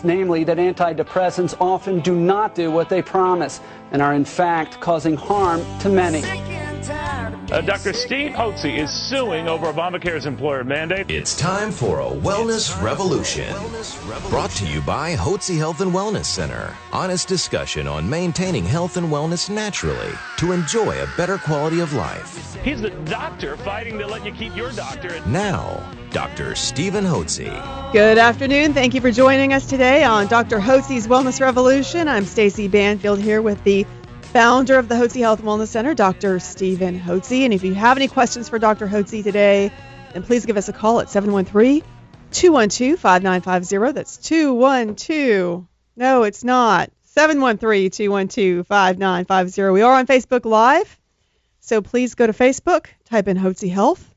Namely, that antidepressants often do not do what they promise and are in fact causing harm to many. Dr. Steve Hotze is suing over Obamacare's employer mandate. It's time for a wellness revolution. Brought to you by Hotze Health and Wellness Center. Honest discussion on maintaining health and wellness naturally to enjoy a better quality of life. He's the doctor fighting to let you keep your doctor. Now, Dr. Stephen Hotze. Good afternoon. Thank you for joining us today on Dr. Hotze's Wellness Revolution. I'm Stacy Banfield here with the founder of the Hotze Health Wellness Center, Dr. Stephen Hotze. And if you have any questions for Dr. Hotze today, then please give us a call at 713-212-5950. That's 212. No, it's not. 713-212-5950. We are on Facebook Live. So please go to Facebook, type in Hotze Health,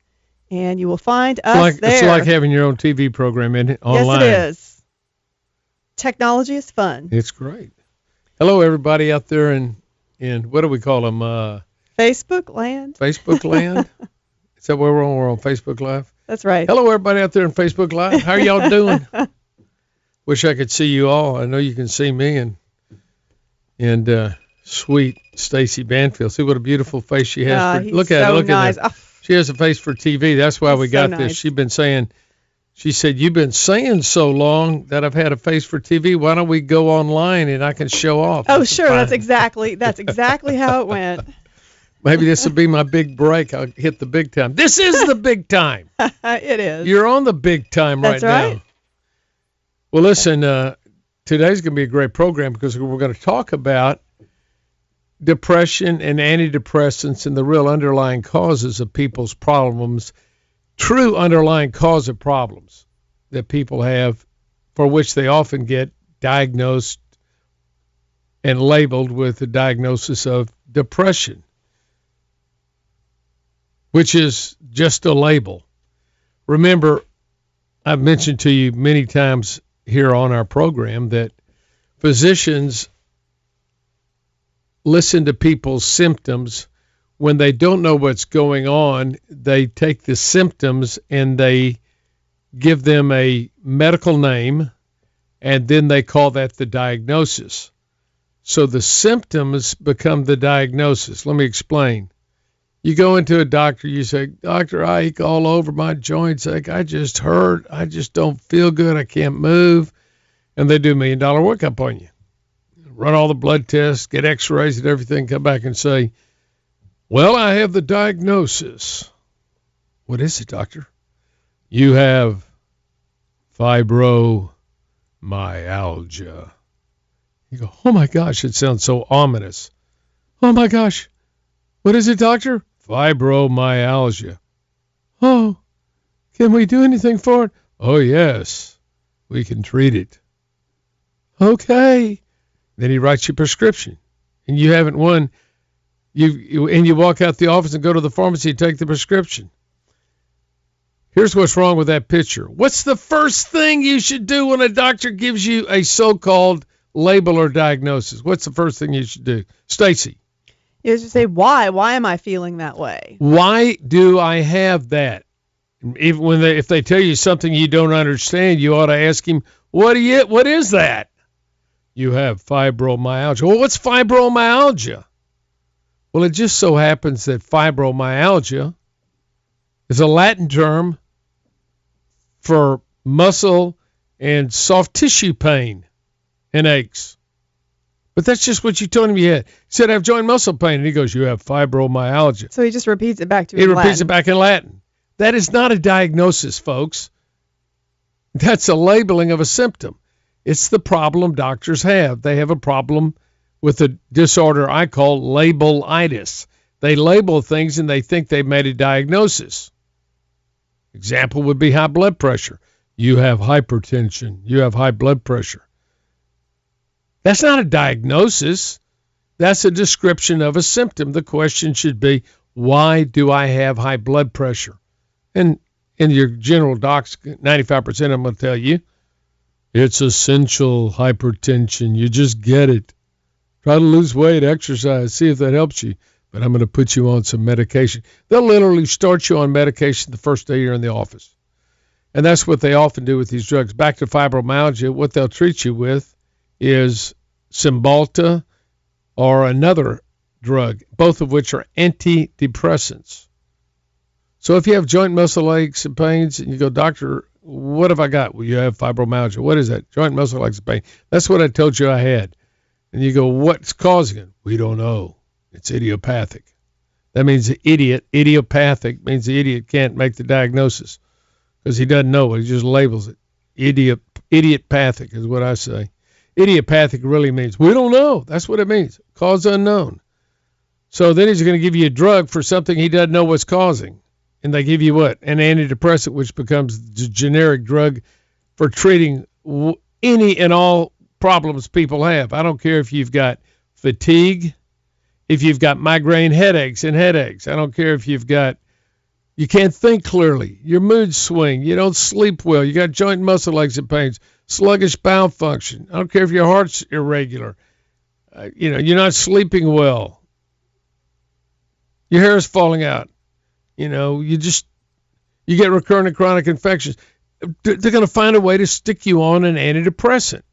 and you will find us there. It's like having your own TV program online. Yes, it is. Technology is fun. It's great. Hello, everybody out there in what do we call them? Facebook land. Facebook land? Is that where we're on Facebook Live? That's right. Hello, everybody out there in Facebook Live. How are y'all doing? Wish I could see you all. I know you can see me and sweet Stacy Banfield. See what a beautiful face she has. Look at it. Look at her. She has a face for TV. That's why we got this. She said, you've been saying so long that I've had a face for TV. Why don't we go online and I can show off? Oh, sure. That's exactly how it went. Maybe this will be my big break. I'll hit the big time. This is the big time. It is. You're on the big time right now. That's right. Well, listen, today's going to be a great program because we're going to talk about depression and antidepressants and the real underlying causes of people's problems. True underlying cause of problems that people have, for which they often get diagnosed and labeled with the diagnosis of depression, which is just a label. Remember, I've mentioned to you many times here on our program that physicians listen to people's symptoms. When they don't know what's going on, they take the symptoms and they give them a medical name, and then they call that the diagnosis. So the symptoms become the diagnosis. Let me explain. You go into a doctor, you say, Doctor, I ache all over, my joints ache, I just hurt, I just don't feel good, I can't move. And they do $1 million workup on you. Run all the blood tests, get x-rays and everything, come back and say, well, I have the diagnosis. What is it, doctor? You have fibromyalgia. You go, oh, my gosh, it sounds so ominous. Oh, my gosh. What is it, doctor? Fibromyalgia. Oh, can we do anything for it? Oh, yes, we can treat it. Okay. Then he writes you a prescription, and you haven't won. You walk out the office and go to the pharmacy and take the prescription. Here's what's wrong with that picture. What's the first thing you should do when a doctor gives you a so-called label or diagnosis? What's the first thing you should do? Stacy. You should say, why? Why am I feeling that way? Why do I have that? Even if they tell you something you don't understand, you ought to ask him, what is that? You have fibromyalgia. Well, what's fibromyalgia? Well, it just so happens that fibromyalgia is a Latin term for muscle and soft tissue pain and aches. But that's just what you told him you had. He said, I have joint muscle pain. And he goes, you have fibromyalgia. So he just repeats it back to you. He repeats it back in Latin. That is not a diagnosis, folks. That's a labeling of a symptom. It's the problem doctors have. They have a problem with a disorder I call labelitis. They label things and they think they've made a diagnosis. Example would be high blood pressure. You have hypertension. You have high blood pressure. That's not a diagnosis. That's a description of a symptom. The question should be, why do I have high blood pressure? And your general docs, 95% of them will tell you, it's essential hypertension. You just get it. Try to lose weight, exercise, see if that helps you. But I'm going to put you on some medication. They'll literally start you on medication the first day you're in the office. And that's what they often do with these drugs. Back to fibromyalgia, what they'll treat you with is Cymbalta or another drug, both of which are antidepressants. So if you have joint muscle aches and pains and you go, doctor, what have I got? Well, you have fibromyalgia. What is that? Joint muscle aches and pain. That's what I told you I had. And you go, what's causing it? We don't know. It's idiopathic. That means idiot. Idiopathic means the idiot can't make the diagnosis because he doesn't know it. He just labels it. Idiopathic is what I say. Idiopathic really means we don't know. That's what it means. Cause unknown. So then he's going to give you a drug for something he doesn't know what's causing. And they give you what? An antidepressant, which becomes the generic drug for treating any and all problems people have. I don't care if you've got fatigue, if you've got migraine headaches and headaches. I don't care if you can't think clearly, your mood swing, you don't sleep well, you got joint muscle aches and pains, sluggish bowel function. I don't care if your heart's irregular, you're not sleeping well, your hair is falling out, you get recurrent and chronic infections. They're going to find a way to stick you on an antidepressant.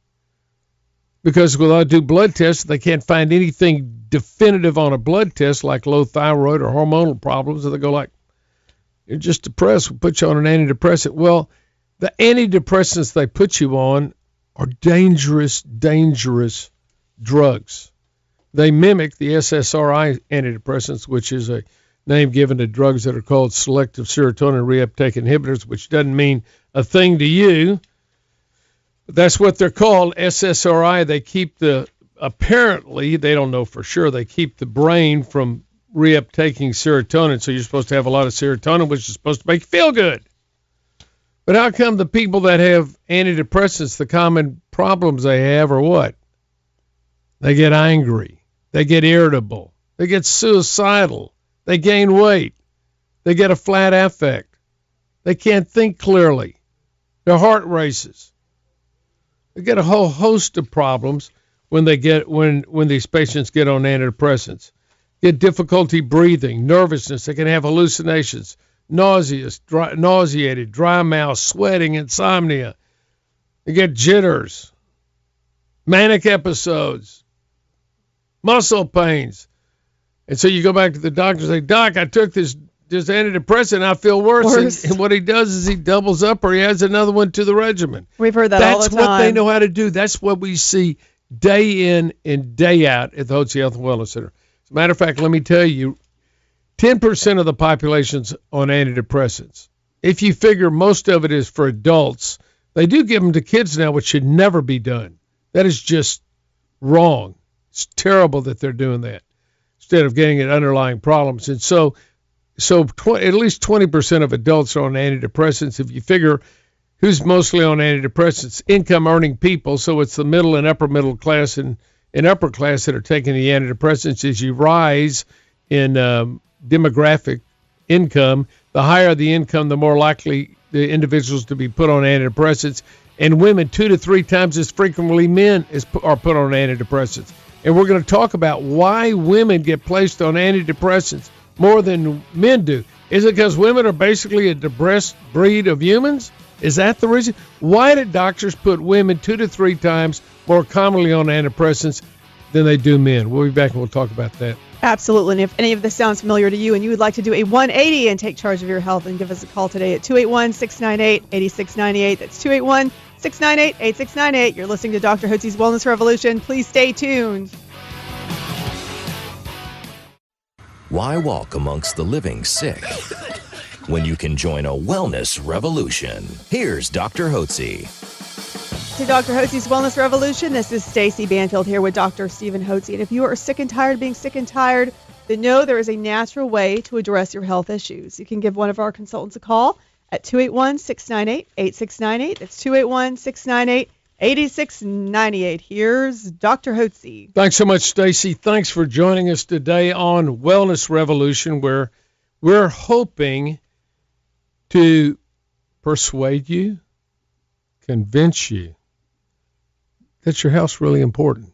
Because when I do blood tests, they can't find anything definitive on a blood test like low thyroid or hormonal problems. And they go like, you're just depressed, we'll put you on an antidepressant. Well, the antidepressants they put you on are dangerous, dangerous drugs. They mimic the SSRI antidepressants, which is a name given to drugs that are called selective serotonin reuptake inhibitors, which doesn't mean a thing to you. That's what they're called, SSRI. They keep apparently, they don't know for sure, they keep the brain from reuptaking serotonin. So you're supposed to have a lot of serotonin, which is supposed to make you feel good. But how come the people that have antidepressants, the common problems they have are what? They get angry. They get irritable. They get suicidal. They gain weight. They get a flat affect. They can't think clearly. Their heart races. They get a whole host of problems when these patients get on antidepressants. Get difficulty breathing, nervousness. They can have hallucinations, nauseated, dry mouth, sweating, insomnia. They get jitters, manic episodes, muscle pains. And so you go back to the doctor and say, Doc, I took this antidepressant and I feel worse. And what he does is he doubles up or he adds another one to the regimen. We've heard that all the time. That's what they know how to do. That's what we see day in and day out at the Hotze Health Wellness Center. As a matter of fact, let me tell you, 10% of the population's on antidepressants. If you figure most of it is for adults, they do give them to kids now, which should never be done. That is just wrong. It's terrible that they're doing that instead of getting at underlying problems. And so at least 20% of adults are on antidepressants. If you figure who's mostly on antidepressants, income-earning people, so it's the middle and upper middle class and upper class that are taking the antidepressants. As you rise in demographic income, the higher the income, the more likely the individuals to be put on antidepressants. And women, 2 to 3 times as frequently men are put on antidepressants. And we're going to talk about why women get placed on antidepressants more than men do. Is it because women are basically a depressed breed of humans? Is that the reason? Why did doctors put women 2 to 3 times more commonly on antidepressants than they do men? We'll be back and we'll talk about that. Absolutely. And if any of this sounds familiar to you and you would like to do a 180 and take charge of your health, then give us a call today at 281-698-8698. That's 281-698-8698. You're listening to Dr. Hotze's Wellness Revolution. Please stay tuned. Why walk amongst the living sick when you can join a wellness revolution? Here's Dr. Hotze. To Dr. Hotze's Wellness Revolution, this is Stacy Banfield here with Dr. Stephen Hotze. And if you are sick and tired of being sick and tired, then know there is a natural way to address your health issues. You can give one of our consultants a call at 281-698-8698. That's 281-698-8698. Here's Dr. Hotze. Thanks so much, Stacy. Thanks for joining us today on Wellness Revolution, where we're hoping to persuade you, convince you that your health's really important.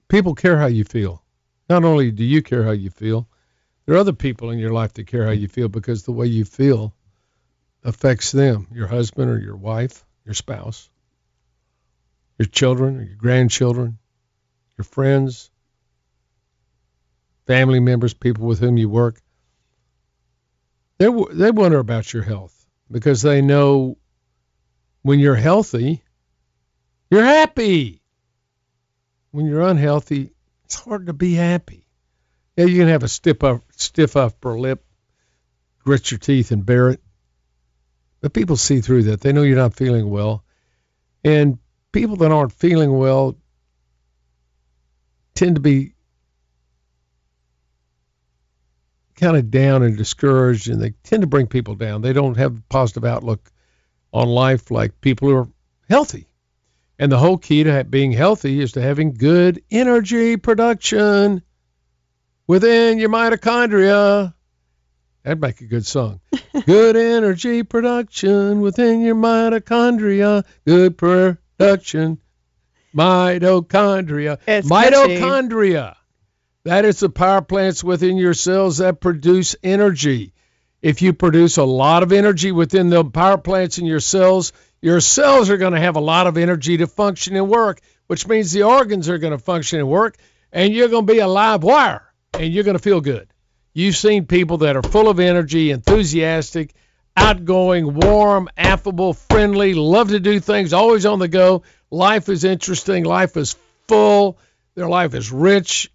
People care how you feel. Not only do you care how you feel, there are other people in your life that care how you feel, because the way you feel affects them, your husband or your wife, your spouse, your children or your grandchildren, your friends, family members, people with whom you work. They wonder about your health because they know when you're healthy, you're happy. When you're unhealthy, it's hard to be happy. Yeah, you can have a stiff upper lip, grit your teeth and bear it. But people see through that. They know you're not feeling well. And people that aren't feeling well tend to be kind of down and discouraged, and they tend to bring people down. They don't have a positive outlook on life like people who are healthy. And the whole key to being healthy is to having good energy production within your mitochondria. That'd make a good song. Good energy production within your mitochondria. Good production. Mitochondria. It's Mitochondria. That is the power plants within your cells that produce energy. If you produce a lot of energy within the power plants in your cells are going to have a lot of energy to function and work, which means the organs are going to function and work, and you're going to be a live wire, and you're going to feel good. You've seen people that are full of energy, enthusiastic, outgoing, warm, affable, friendly, love to do things, always on the go. Life is interesting. Life is full. Their life is rich.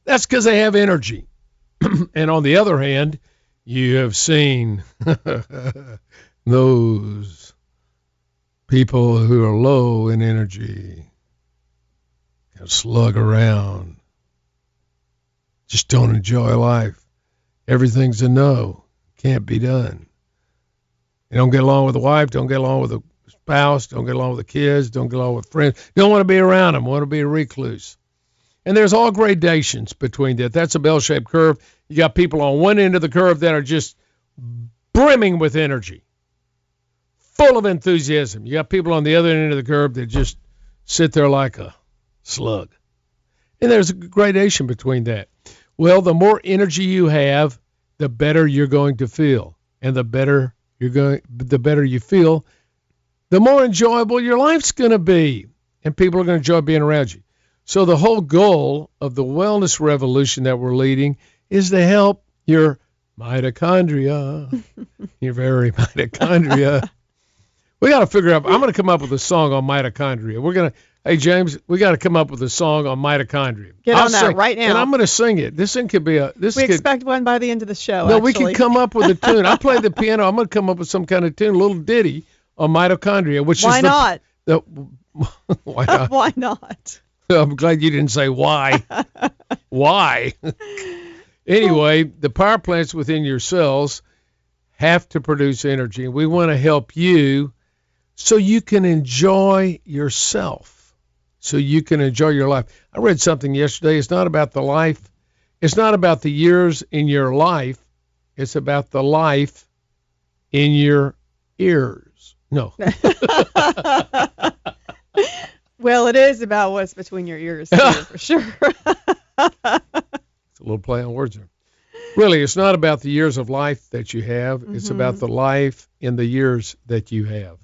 That's because they have energy. And on the other hand, you have seen those people who are low in energy, kind of slug around, just don't enjoy life. Everything's a no. Can't be done. They don't get along with the wife, don't get along with the spouse, don't get along with the kids, don't get along with friends, don't want to be around them, want to be a recluse. And there's all gradations between that. That's a bell-shaped curve. You got people on one end of the curve that are just brimming with energy, full of enthusiasm. You got people on the other end of the curve that just sit there like a slug. And there's a gradation between that. Well, the more energy you have, the better you're going to feel. And the better you feel, the more enjoyable your life's going to be. And people are going to enjoy being around you. So the whole goal of the wellness revolution that we're leading is to help your mitochondria, your very mitochondria. We got to figure out, I'm going to come up with a song on mitochondria. Hey, James, we got to come up with a song on mitochondria. Get on that right now. And I'm going to sing it. This thing could be expect one by the end of the show, No, actually. we can come up with a tune. I play the piano. I'm going to come up with some kind of tune, a little ditty on mitochondria, Why not? Why not? Why not? I'm glad you didn't say why. Why? Anyway, the power plants within your cells have to produce energy, and we want to help you so you can enjoy yourself, so you can enjoy your life. I read something yesterday. It's not about the life. It's not about the years in your life. It's about the life in your ears. No. Well, it is about what's between your ears, too, for sure. It's a little play on words there. Really, it's not about the years of life that you have. Mm-hmm. It's about the life in the years that you have.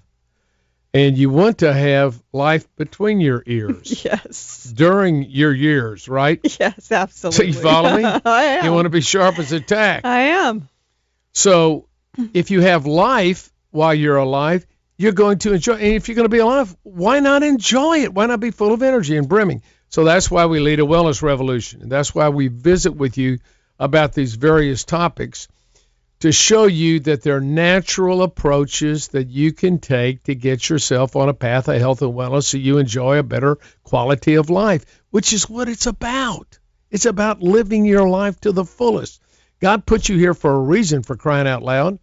And you want to have life between your ears. Yes. During your years, right? Yes, absolutely. So you follow me? I am. You want to be sharp as a tack. I am. So if you have life while you're alive, you're going to enjoy. And if you're going to be alive, why not enjoy it? Why not be full of energy and brimming? So that's why we lead a wellness revolution. And that's why we visit with you about these various topics to show you that there are natural approaches that you can take to get yourself on a path of health and wellness so you enjoy a better quality of life, which is what it's about. It's about living your life to the fullest. God put you here for a reason, for crying out loud.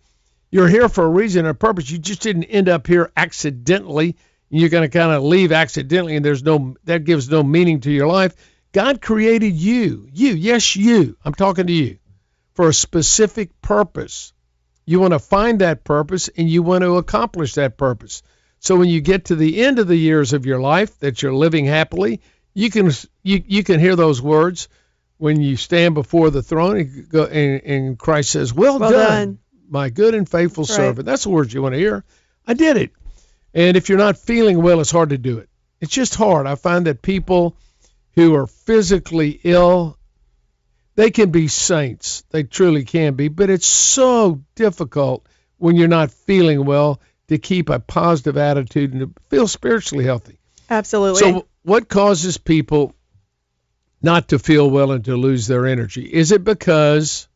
You're here for a reason and a purpose. You just didn't end up here accidentally. You're going to kind of leave accidentally, and that gives no meaning to your life. God created you. Yes, you. I'm talking to you. For a specific purpose. You want to find that purpose, and you want to accomplish that purpose. So when you get to the end of the years of your life that you're living happily, you can hear those words when you stand before the throne and Christ says, well done, my good and faithful Right. servant. That's the words you want to hear. I did it. And if you're not feeling well, it's hard to do it. It's just hard. I find that people who are physically ill, they can be saints. They truly can be. But it's so difficult when you're not feeling well to keep a positive attitude and to feel spiritually healthy. Absolutely. So what causes people not to feel well and to lose their energy? Is it because,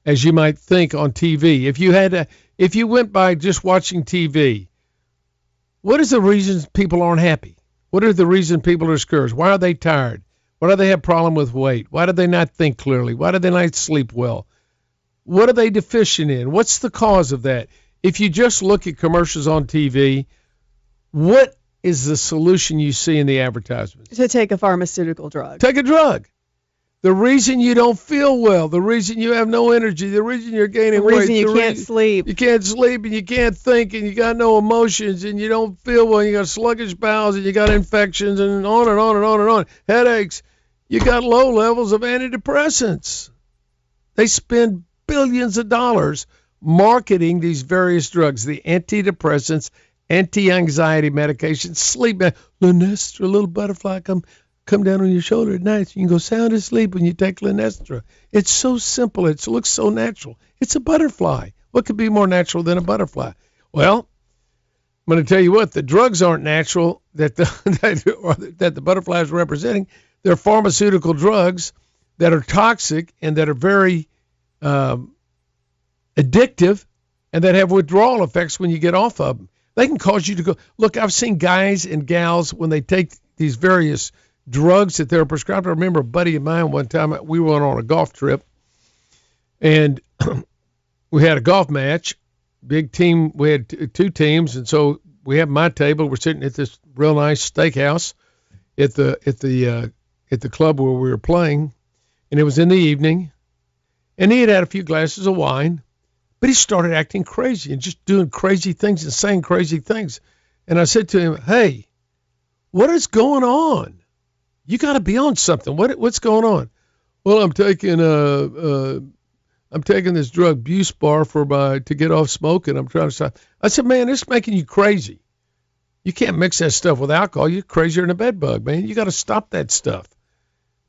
as you might think on TV, if you went by just watching TV, what is the reasons people aren't happy? What are the reasons people are discouraged? Why are they tired? Why do they have problem with weight? Why do they not think clearly? Why do they not sleep well? What are they deficient in? What's the cause of that? If you just look at commercials on TV, what is the solution you see in the advertisements? To take a pharmaceutical drug. Take a drug. The reason you don't feel well, the reason you have no energy, the reason you're gaining weight, The reason you can't sleep. You can't sleep and you can't think and you got no emotions and you don't feel well and you got sluggish bowels and you got infections and on and on and on and on. Headaches. You got low levels of antidepressants. They spend billions of dollars marketing these various drugs, the antidepressants, anti-anxiety medications, sleep, Linestra, little butterfly, come down on your shoulder at night so you can go sound asleep when you take Linestra. It's so simple. It looks so natural. It's a butterfly. What could be more natural than a butterfly? Well, I'm going to tell you what, the drugs aren't natural that the butterfly is representing. They're pharmaceutical drugs that are toxic and that are very addictive and that have withdrawal effects when you get off of them. They can cause you to go. Look, I've seen guys and gals when they take these various drugs that they're prescribed. I remember a buddy of mine one time, we went on a golf trip, and we had a golf match, big team. We had two teams, and so we had my table. We're sitting at this real nice steakhouse at the club where we were playing, and it was in the evening, and he had had a few glasses of wine, but he started acting crazy and just doing crazy things and saying crazy things. And I said to him, "Hey, what is going on? You got to be on something. What's going on?" "Well, I'm taking this drug Buspar to get off smoking. I'm trying to stop." I said, "Man, this is making you crazy. You can't mix that stuff with alcohol. You're crazier than a bed bug, man. You got to stop that stuff."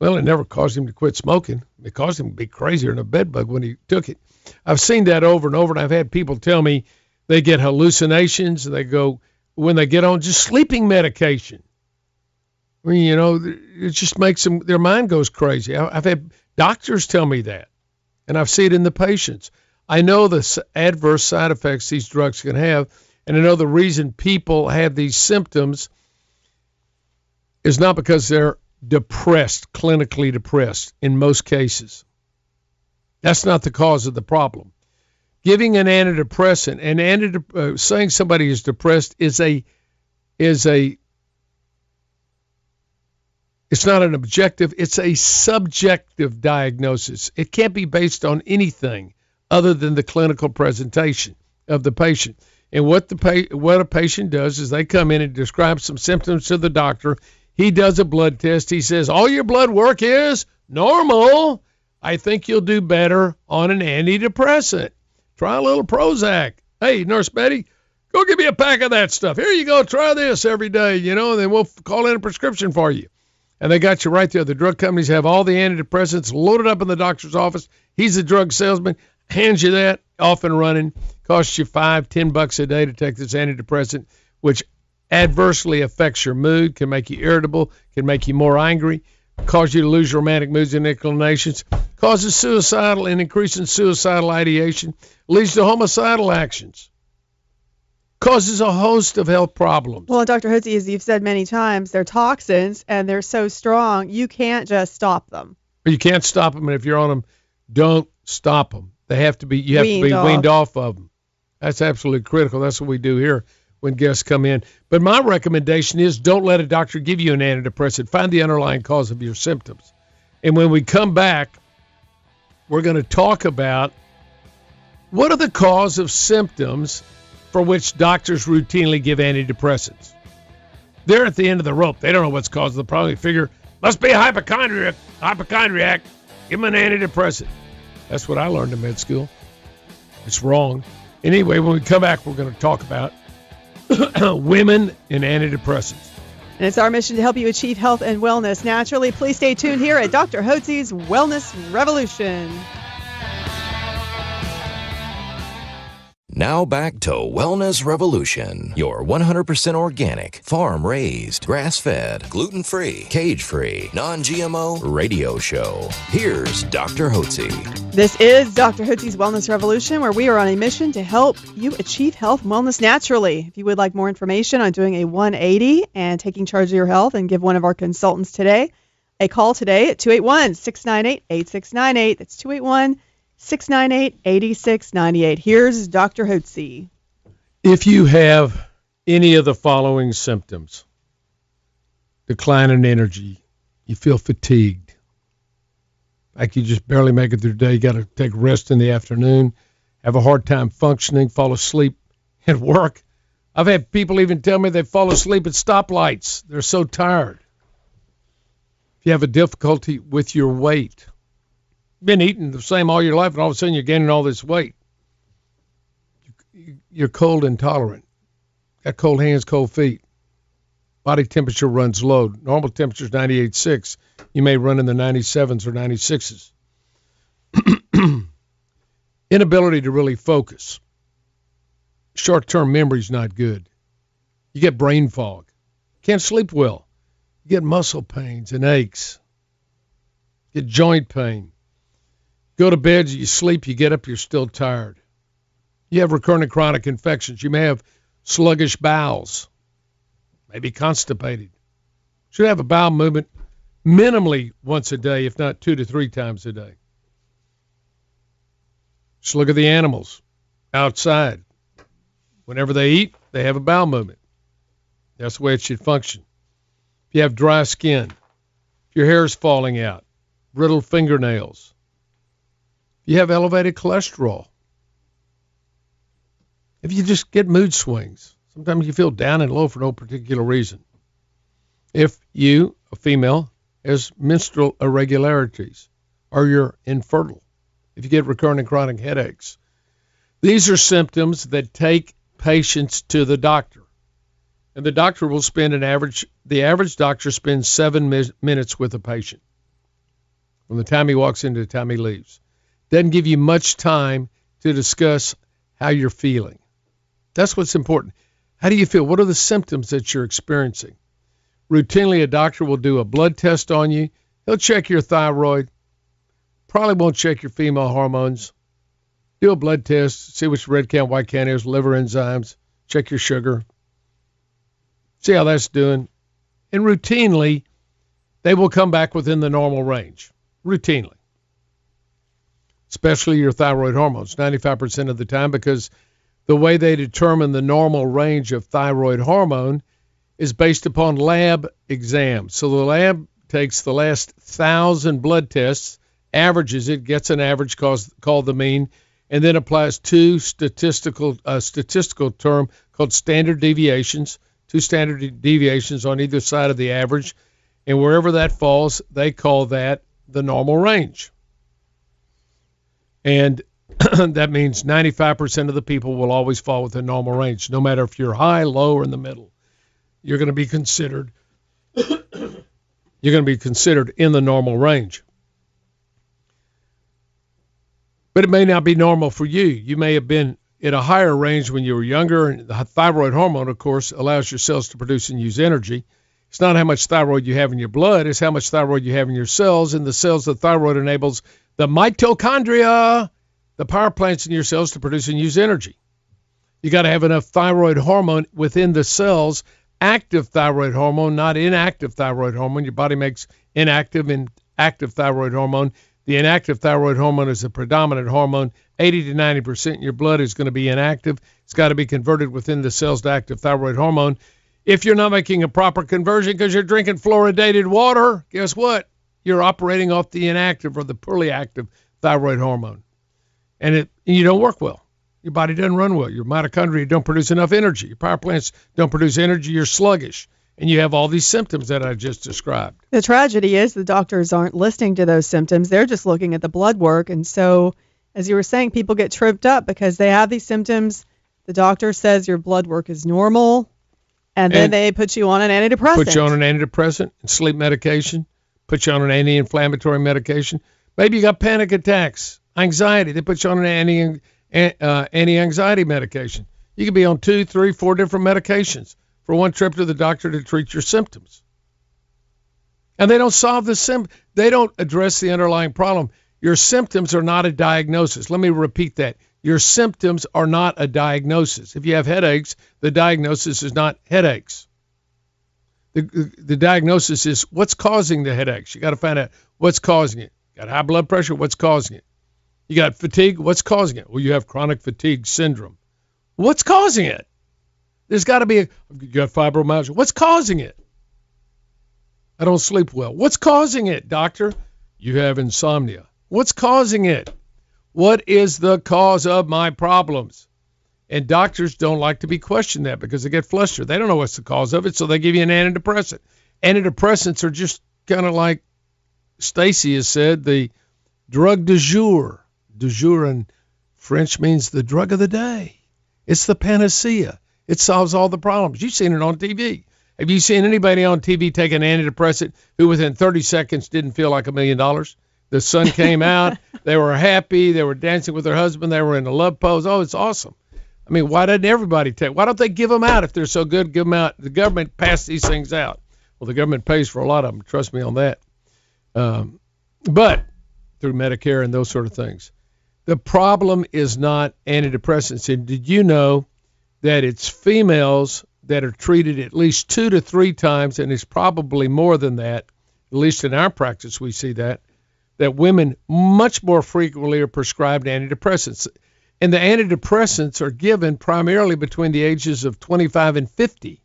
Well, it never caused him to quit smoking. It caused him to be crazier than a bed bug when he took it. I've seen that over and over, and I've had people tell me they get hallucinations, and they go, when they get on just sleeping medication, I mean, it just makes them, their mind goes crazy. I've had doctors tell me that, and I've seen it in the patients. I know the adverse side effects these drugs can have, and I know the reason people have these symptoms is not because they're depressed, clinically depressed in most cases. That's not the cause of the problem. Giving an antidepressant and saying somebody is depressed is it's not an objective, it's a subjective diagnosis. It can't be based on anything other than the clinical presentation of the patient. And what a patient does is they come in and describe some symptoms to the doctor. He does a blood test. He says, "All your blood work is normal. I think you'll do better on an antidepressant. Try a little Prozac. Hey, Nurse Betty, go give me a pack of that stuff. Here you go. Try this every day, and then we'll call in a prescription for you." And they got you right there. The drug companies have all the antidepressants loaded up in the doctor's office. He's a drug salesman, hands you that, off and running. Costs you $5-10 a day to take this antidepressant, which adversely affects your mood, can make you irritable, can make you more angry, cause you to lose your romantic moods and inclinations, causes suicidal and increasing suicidal ideation, leads to homicidal actions, causes a host of health problems. Well, Dr. Hotze, as you've said many times, they're toxins and they're so strong, you can't just stop them. You can't stop them, and if you're on them, don't stop them. You have to be weaned off of them. That's absolutely critical. That's what we do here when guests come in. But my recommendation is don't let a doctor give you an antidepressant. Find the underlying cause of your symptoms. And when we come back, we're going to talk about what are the cause of symptoms for which doctors routinely give antidepressants. They're at the end of the rope. They don't know what's causing the problem. They figure, must be a hypochondriac. Give them an antidepressant. That's what I learned in med school. It's wrong. Anyway, when we come back, we're going to talk about women and antidepressants. And it's our mission to help you achieve health and wellness naturally. Please stay tuned here at Dr. Hotze's Wellness Revolution. Now back to Wellness Revolution, your 100% organic, farm-raised, grass-fed, gluten-free, cage-free, non-GMO radio show. Here's Dr. Hotze. This is Dr. Hotze's Wellness Revolution, where we are on a mission to help you achieve health and wellness naturally. If you would like more information on doing a 180 and taking charge of your health, and give one of our consultants today a call today at 281-698-8698. That's 281-698-8698. Here's Dr. Hotze. If you have any of the following symptoms: decline in energy, you feel fatigued, like you just barely make it through the day, you got to take rest in the afternoon, have a hard time functioning, fall asleep at work. I've had people even tell me they fall asleep at stoplights. They're so tired. If you have a difficulty with your weight, been eating the same all your life, and all of a sudden you're gaining all this weight. You're cold intolerant. Got cold hands, cold feet. Body temperature runs low. Normal temperature is 98.6. You may run in the 97s or 96s. Inability to really focus. Short-term memory's not good. You get brain fog. Can't sleep well. You get muscle pains and aches. You get joint pain. Go to bed, you sleep, you get up, you're still tired. You have recurrent chronic infections. You may have sluggish bowels, maybe constipated. Should have a bowel movement minimally once a day, if not 2 to 3 times a day. Just look at the animals outside. Whenever they eat, they have a bowel movement. That's the way it should function. If you have dry skin, if your hair is falling out, brittle fingernails, you have elevated cholesterol, if you just get mood swings, sometimes you feel down and low for no particular reason. If you, a female, has menstrual irregularities, or you're infertile, if you get recurrent and chronic headaches, these are symptoms that take patients to the doctor. And the doctor will spend the average doctor spends 7 minutes with a patient from the time he walks in to the time he leaves. Doesn't give you much time to discuss how you're feeling. That's what's important. How do you feel? What are the symptoms that you're experiencing? Routinely, a doctor will do a blood test on you. He'll check your thyroid. Probably won't check your female hormones. Do a blood test, see which red count, white count is, liver enzymes, check your sugar. See how that's doing. And routinely, they will come back within the normal range. Routinely. Especially your thyroid hormones, 95% of the time, because the way they determine the normal range of thyroid hormone is based upon lab exams. So the lab takes the last 1,000 blood tests, averages it, gets an average called the mean, and then applies two statistical term called standard deviations, 2 standard deviations on either side of the average, and wherever that falls, they call that the normal range. And that means 95% of the people will always fall within normal range, no matter if you're high, low, or in the middle. You're going to be considered in the normal range. But it may not be normal for you. You may have been at a higher range when you were younger, and the thyroid hormone, of course, allows your cells to produce and use energy. It's not how much thyroid you have in your blood, it's how much thyroid you have in your cells, and the cells, the thyroid enables the mitochondria, the power plants in your cells, to produce and use energy. You got to have enough thyroid hormone within the cells, active thyroid hormone, not inactive thyroid hormone. Your body makes inactive and active thyroid hormone. The inactive thyroid hormone is a predominant hormone. 80 to 90% in your blood is going to be inactive. It's got to be converted within the cells to active thyroid hormone. If you're not making a proper conversion because you're drinking fluoridated water, guess what? You're operating off the inactive or the poorly active thyroid hormone. And you don't work well. Your body doesn't run well. Your mitochondria don't produce enough energy. Your power plants don't produce energy. You're sluggish. And you have all these symptoms that I just described. The tragedy is the doctors aren't listening to those symptoms. They're just looking at the blood work. And so as you were saying, people get tripped up because they have these symptoms. The doctor says your blood work is normal, and then they put you on an antidepressant. Put you on an antidepressant and sleep medication. Put you on an anti-inflammatory medication. Maybe you got panic attacks, anxiety. They put you on an anti-anxiety medication. You could be on 2, 3, 4 different medications for one trip to the doctor to treat your symptoms. And they don't solve the they don't address the underlying problem. Your symptoms are not a diagnosis. Let me repeat that. Your symptoms are not a diagnosis. If you have headaches, the diagnosis is not headaches. The diagnosis is what's causing the headaches. You got to find out what's causing it. Got high blood pressure, what's causing it? You got fatigue, what's causing it? Well, you have chronic fatigue syndrome. What's causing it? There's got to be you got fibromyalgia. What's causing it? I don't sleep well. What's causing it, doctor? You have insomnia. What's causing it? What is the cause of my problems? And doctors don't like to be questioned that because they get flustered. They don't know what's the cause of it, so they give you an antidepressant. Antidepressants are just kind of like Stacy has said, the drug du jour. Du jour in French means the drug of the day. It's the panacea. It solves all the problems. You've seen it on TV. Have you seen anybody on TV take an antidepressant who within 30 seconds didn't feel like $1 million? The sun came out. They were happy. They were dancing with their husband. They were in a love pose. Oh, it's awesome. I mean, why doesn't everybody take? Why don't they give them out if they're so good? Give them out. The government passed these things out. Well, the government pays for a lot of them. Trust me on that. But through Medicare and those sort of things. The problem is not antidepressants. And did you know that it's females that are treated at least 2 to 3 times, and it's probably more than that, at least in our practice we see that women much more frequently are prescribed antidepressants. And the antidepressants are given primarily between the ages of 25 and 50.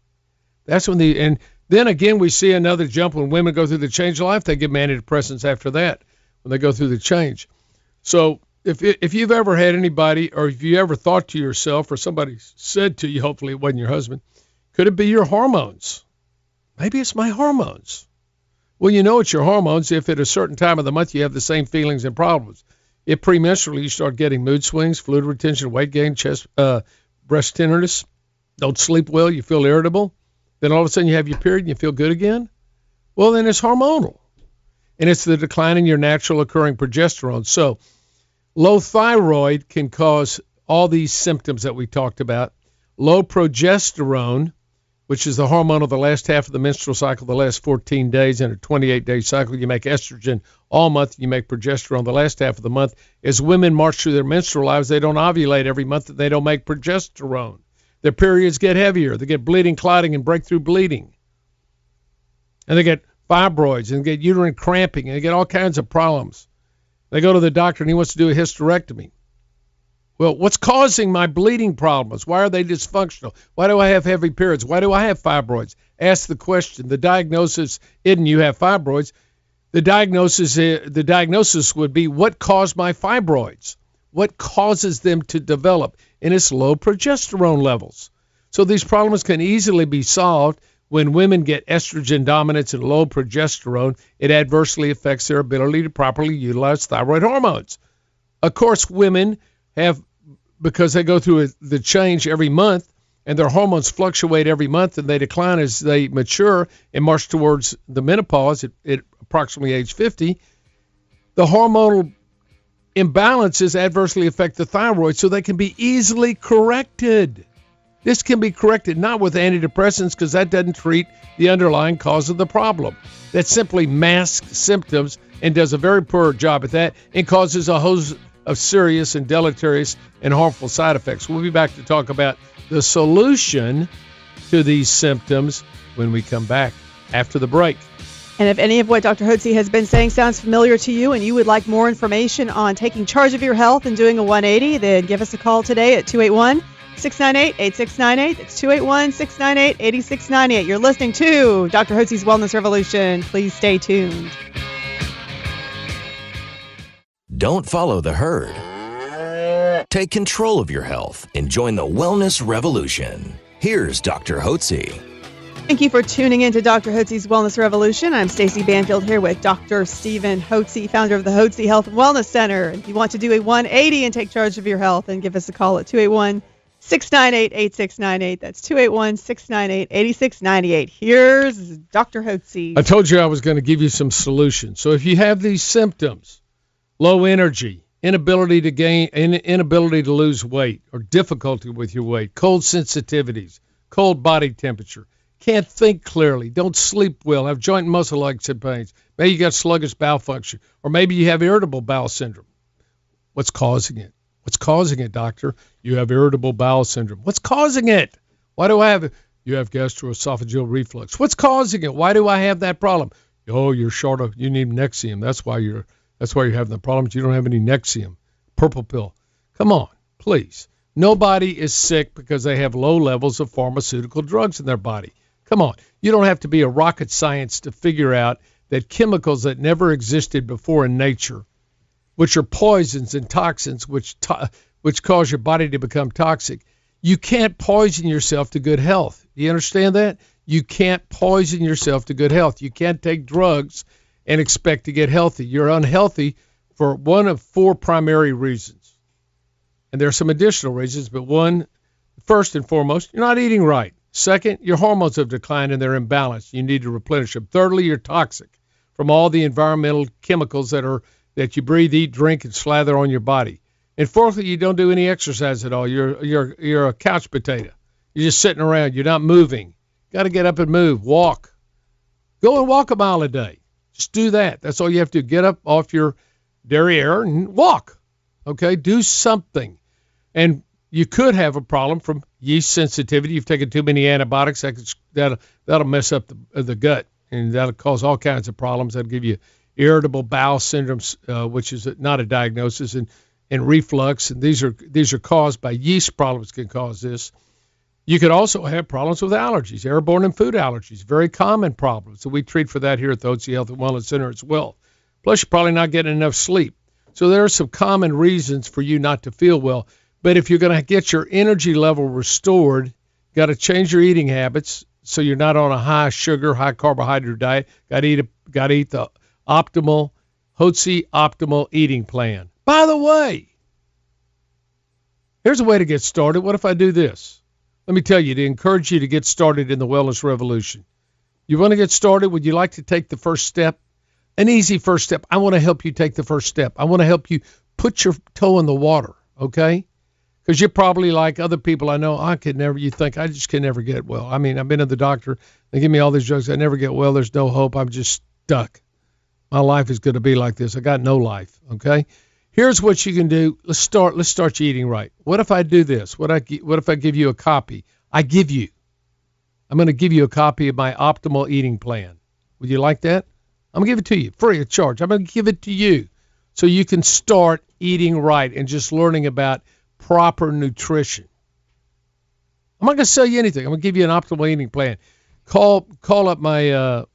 That's when and then again we see another jump when women go through the change of life. They give them antidepressants after that when they go through the change. So if you've ever had anybody, or if you ever thought to yourself, or somebody said to you, hopefully it wasn't your husband, could it be your hormones? Maybe it's my hormones. Well, you know it's your hormones if at a certain time of the month you have the same feelings and problems. If premenstrually you start getting mood swings, fluid retention, weight gain, chest, breast tenderness, don't sleep well, you feel irritable, then all of a sudden you have your period and you feel good again, well, then it's hormonal. And it's the decline in your natural occurring progesterone. So low thyroid can cause all these symptoms that we talked about. Low progesterone, which is the hormone of the last half of the menstrual cycle, the last 14 days. In a 28-day cycle, you make estrogen all month, you make progesterone the last half of the month. As women march through their menstrual lives, they don't ovulate every month, and they don't make progesterone. Their periods get heavier. They get bleeding, clotting, and breakthrough bleeding. And they get fibroids, and they get uterine cramping, and they get all kinds of problems. They go to the doctor, and he wants to do a hysterectomy. Well, what's causing my bleeding problems? Why are they dysfunctional? Why do I have heavy periods? Why do I have fibroids? Ask the question. The diagnosis isn't you have fibroids. The diagnosis would be what caused my fibroids? What causes them to develop? And it's low progesterone levels. So these problems can easily be solved when women get estrogen dominance and low progesterone. It adversely affects their ability to properly utilize thyroid hormones. Of course, women have, because they go through the change every month, and their hormones fluctuate every month, and they decline as they mature and march towards the menopause at approximately age 50, the hormonal imbalances adversely affect the thyroid, so they can be easily corrected. This can be corrected not with antidepressants, because that doesn't treat the underlying cause of the problem. That simply masks symptoms and does a very poor job at that, and causes a host of serious and deleterious and harmful side effects. We'll be back to talk about the solution to these symptoms when we come back after the break. And if any of what Dr. Hotze has been saying sounds familiar to you and you would like more information on taking charge of your health and doing a 180, then give us a call today at 281-698-8698. That's 281-698-8698. You're listening to Dr. Hotze's Wellness Revolution. Please stay tuned. Don't follow the herd. Take control of your health and join the wellness revolution. Here's Dr. Hotze. Thank you for tuning in to Dr. Hotze's Wellness Revolution. I'm Stacey Banfield here with Dr. Stephen Hotze, founder of the Hotze Health Wellness Center. If you want to do a 180 and take charge of your health, then give us a call at 281-698-8698. That's 281-698-8698. Here's Dr. Hotze. I told you I was going to give you some solutions. So if you have these symptoms, low energy, inability to lose weight or difficulty with your weight, cold sensitivities, cold body temperature, can't think clearly, don't sleep well, have joint and muscle aches and pains, maybe you got sluggish bowel function, or maybe you have irritable bowel syndrome. What's causing it? What's causing it, doctor? You have irritable bowel syndrome. What's causing it? Why do I have it? You have gastroesophageal reflux. What's causing it? Why do I have that problem? Oh, you need Nexium. That's why you're having the problems. You don't have any Nexium. Purple pill. Come on, please. Nobody is sick because they have low levels of pharmaceutical drugs in their body. Come on. You don't have to be a rocket science to figure out that chemicals that never existed before in nature, which are poisons and toxins, which cause your body to become toxic. You can't poison yourself to good health. Do you understand that? You can't poison yourself to good health. You can't take drugs and expect to get healthy. You're unhealthy for one of four primary reasons. And there are some additional reasons, but one, first and foremost, you're not eating right. Second, your hormones have declined and they're imbalanced. You need to replenish them. Thirdly, you're toxic from all the environmental chemicals that you breathe, eat, drink, and slather on your body. And fourthly, you don't do any exercise at all. You're a couch potato. You're just sitting around. You're not moving. Got to get up and move. Walk. Go and walk a mile a day. Just do that. That's all you have to do. Get up off your derriere and walk. Okay? Do something. And you could have a problem from yeast sensitivity. You've taken too many antibiotics. That'll mess up the gut, and that'll cause all kinds of problems. That'll give you irritable bowel syndrome, which is not a diagnosis, and reflux. And these are caused by yeast problems. Can cause this. You could also have problems with allergies, airborne and food allergies, very common problems. So we treat for that here at the Hotze Health Wellness Center as well. Plus, you're probably not getting enough sleep. So there are some common reasons for you not to feel well. But if you're going to get your energy level restored, you got to change your eating habits so you're not on a high sugar, high carbohydrate diet. Got to eat the optimal Hotze optimal eating plan. By the way, here's a way to get started. What if I do this? Let me tell you, to encourage you to get started in the wellness revolution. You want to get started? Would you like to take the first step? An easy first step. I want to help you take the first step. I want to help you put your toe in the water, okay? Because you're probably like other people I know, you think, I just can never get well. I mean, I've been to the doctor. They give me all these drugs. I never get well. There's no hope. I'm just stuck. My life is going to be like this. I got no life, okay? Here's what you can do. Let's start you eating right. What if I do this? What if I give you a copy? I'm going to give you a copy of my optimal eating plan. Would you like that? I'm going to give it to you free of charge. I'm going to give it to you so you can start eating right and just learning about proper nutrition. I'm not going to sell you anything. I'm going to give you an optimal eating plan. Call up my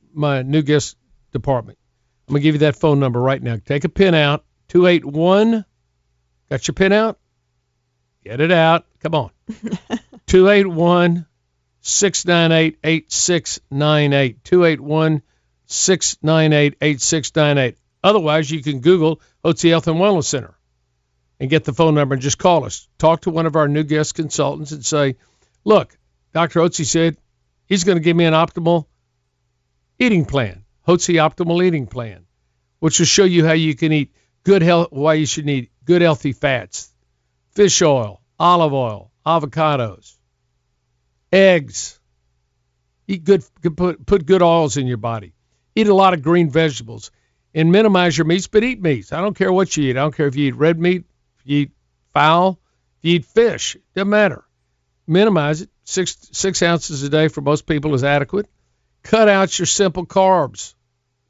new guest department. I'm going to give you that phone number right now. Take a pen out. 281. Got your pen out? Get it out. Come on. 281-698-8698. 281-698-8698. Otherwise, you can Google Hotze Health and Wellness Center and get the phone number and just call us. Talk to one of our new guest consultants and say, look, Dr. Hotze said he's going to give me an optimal eating plan, Hotze optimal eating plan, which will show you how you can eat good health, why you should eat good healthy fats, fish oil, olive oil, avocados, eggs. Eat good, put good oils in your body. Eat a lot of green vegetables and minimize your meats, but eat meats. I don't care what you eat. I don't care if you eat red meat, you eat fowl, you eat fish, doesn't matter. Minimize it. 6 ounces a day for most people is adequate. Cut out your simple carbs,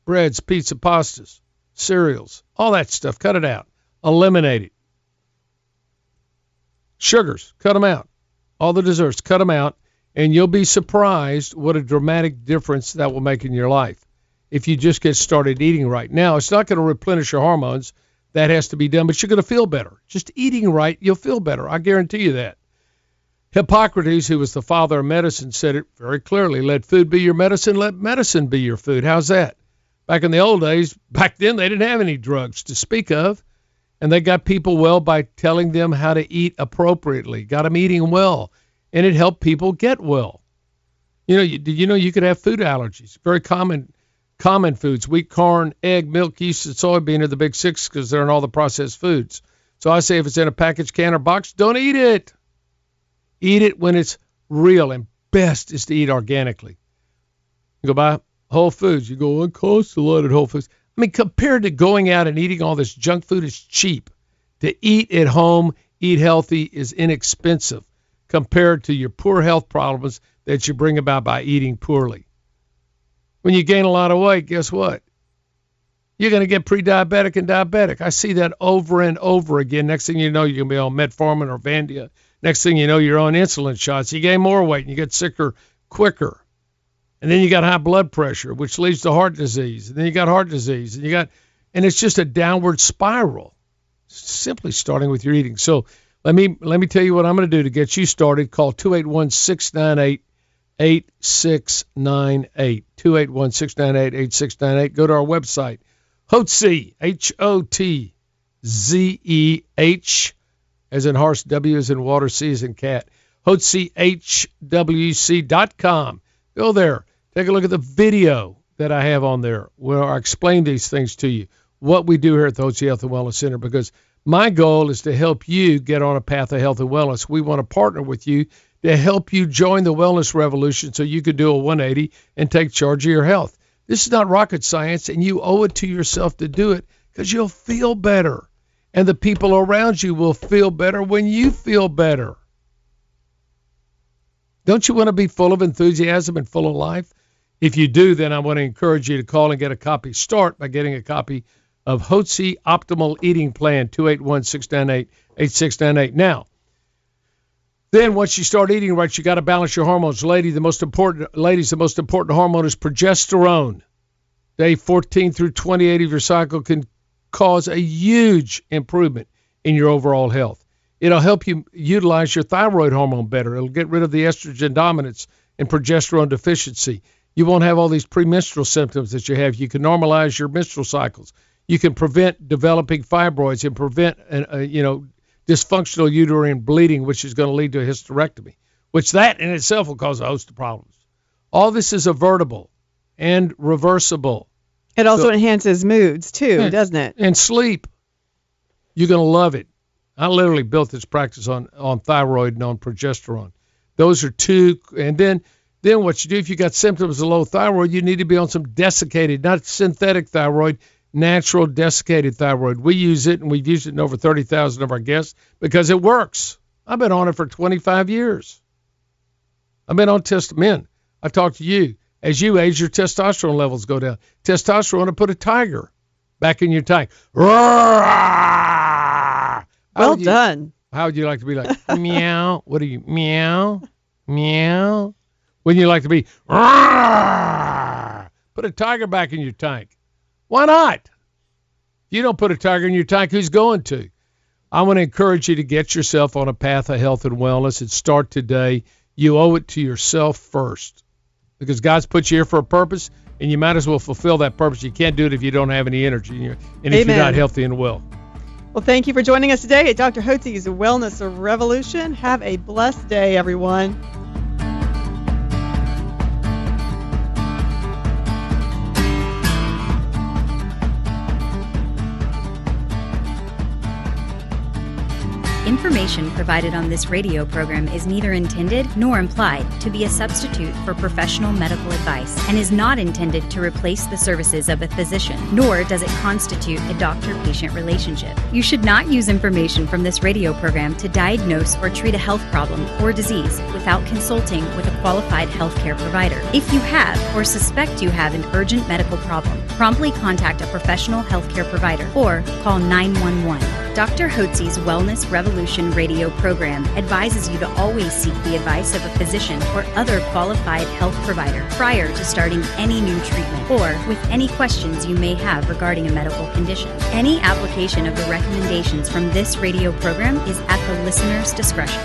breads, pizza, pastas, cereals, all that stuff. Cut it out. Eliminate it. Sugars, cut them out. All the desserts, cut them out, and you'll be surprised what a dramatic difference that will make in your life if you just get started eating right. Now, it's not going to replenish your hormones. That has to be done, but you're going to feel better. Just eating right, you'll feel better. I guarantee you that. Hippocrates, who was the father of medicine, said it very clearly. Let food be your medicine. Let medicine be your food. How's that? Back in the old days, back then they didn't have any drugs to speak of. And they got people well by telling them how to eat appropriately, got them eating well. And it helped people get well. Did you know you could have food allergies? Very common foods: wheat, corn, egg, milk, yeast, and soybean are the big six because they're in all the processed foods. So I say if it's in a package, can, or box, don't eat it. Eat it when it's real, and best is to eat organically. You go buy Whole Foods. You go, it costs a lot at Whole Foods. I mean, compared to going out and eating all this junk food, is cheap. To eat at home, eat healthy, is inexpensive compared to your poor health problems that you bring about by eating poorly. When you gain a lot of weight, guess what? You're going to get pre-diabetic and diabetic. I see that over and over again. Next thing you know, you're going to be on metformin or Vandia. Next thing you know, you're on insulin shots. You gain more weight and you get sicker quicker. And then you got high blood pressure, which leads to heart disease. And then you got heart disease. And it's just a downward spiral, simply starting with your eating. So let me tell you what I'm going to do to get you started. Call 281-698-8698. 281-698-8698. Go to our website, Hotze, HOTZEH, as in horse, W as in water, C as in cat. HotzeHWC.com. Go there. Take a look at the video that I have on there where I explain these things to you, what we do here at the Hotze Health and Wellness Center, because my goal is to help you get on a path of health and wellness. We want to partner with you to help you join the wellness revolution so you can do a 180 and take charge of your health. This is not rocket science, and you owe it to yourself to do it because you'll feel better. And the people around you will feel better when you feel better. Don't you want to be full of enthusiasm and full of life? If you do, then I want to encourage you to call and get a copy. Start by getting a copy of Hotze Optimal Eating Plan, 281-698-8698. Now, then once you start eating right, you got to balance your hormones. Ladies, the most important hormone is progesterone. Day 14 through 28 of your cycle can cause a huge improvement in your overall health. It'll help you utilize your thyroid hormone better. It'll get rid of the estrogen dominance and progesterone deficiency. You won't have all these premenstrual symptoms that you have. You can normalize your menstrual cycles. You can prevent developing fibroids and prevent, dysfunctional uterine bleeding, which is going to lead to a hysterectomy, which that in itself will cause a host of problems. All this is avertible and reversible. It also enhances moods, too, doesn't it? And sleep. You're going to love it. I literally built this practice on thyroid and on progesterone. Those are two. And then what you do, if you got symptoms of low thyroid, you need to be on some desiccated, not synthetic thyroid, natural desiccated thyroid. We use it, and we've used it in over 30,000 of our guests because it works. I've been on it for 25 years. I've been on men. I talked to you. As you age, your testosterone levels go down. Testosterone will put a tiger back in your tank. Well done. How would you like to be like, meow? What are you, meow? Meow? Wouldn't you like to be, put a tiger back in your tank? Why not? If you don't put a tiger in your tank, who's going to? I want to encourage you to get yourself on a path of health and wellness and start today. You owe it to yourself first because God's put you here for a purpose, and you might as well fulfill that purpose. You can't do it if you don't have any energy and if you're not healthy and well. Well, thank you for joining us today at Dr. Hotze's Wellness Revolution. Have a blessed day, everyone. Information provided on this radio program is neither intended nor implied to be a substitute for professional medical advice and is not intended to replace the services of a physician, nor does it constitute a doctor-patient relationship. You should not use information from this radio program to diagnose or treat a health problem or disease without consulting with a qualified healthcare provider. If you have or suspect you have an urgent medical problem, promptly contact a professional healthcare provider or call 911. Dr. Hotze's Wellness Revolution radio program advises you to always seek the advice of a physician or other qualified health provider prior to starting any new treatment or with any questions you may have regarding a medical condition. Any application of the recommendations from this radio program is at the listener's discretion.